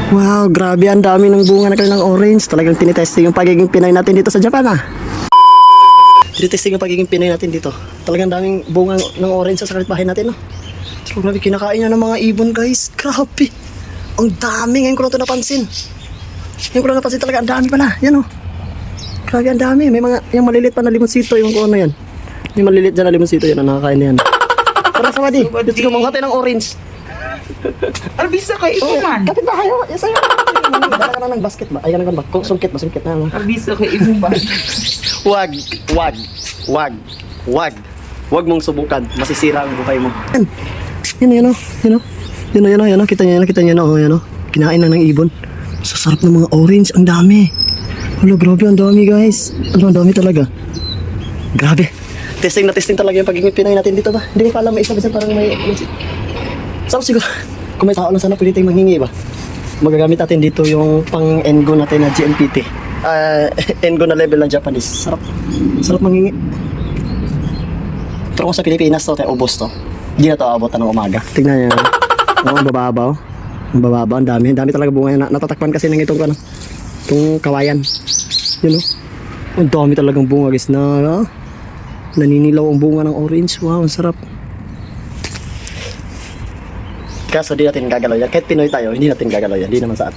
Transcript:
Wow, grabe, ang dami ng bunga na ng orange. Talagang tinitesting yung pagiging Pinoy natin dito sa Japan, ah. Tinitesting yung pagiging Pinoy natin dito. Talagang daming bunga ng orange sa kapitbahay natin, no? So, grabe, kinakain niya ng mga ibon, guys. Grabe. Ang dami. Ngayon ko lang ito napansin. Ngayon ko lang napansin talaga. Ang dami pala. Yan, oh. Grabe, ang dami. May mga, yung maliliit pa na limonsito. Yung kung ano yan. Yung maliliit dyan na limonsito. Yan, ang nakakain na yan. Tara, Samadi. Let's go, manghati ng orange. Arbisa kay Oh, Ibuman. kapitbahay, oh. Yan sa'yo. Dala ka na ng basket ba? Ay, ka na ng basket. Sungkit ba? Sungkit na. Arbisa kay Ibuman. Wag, wag, wag, wag. Wag mong subukan. Masisira ang buhay mo. Yan o. Yan o. Kita niyo na. Oh, yan o. Kinain na ng ibon. Sasarap ng mga orange. Ang dami. Hala, grabe. Ang dami, guys. Ang dami talaga. Grabe. Testing na testing talaga yung pagiging Pinoy natin dito ba? Hindi ko alam, may isa parang may... Saan siguro? Kung may tao lang sana pwede tayong manghingi ba? Magagamit natin dito yung pang-Engo natin na GMPT. Engo na level ng Japanese. Sarap. Sarap manghingi. Pero kung sa Pilipinas to, tayo ubos to. Hindi na to aabot ng umaga. Tingnan niyo. Ang bababaw. Ang bababaw. Ang dami. Ang dami talaga bunga. Natatakpan kasi ng itong kawayan. Yun o. Ang dami talagang bunga guys na naninilaw ang bunga ng orange. Wow, ang sarap. Kaso di natin gagalaw yan. Kahit Pinoy tayo, hindi natin gagalaw yan. Hindi naman sa atin.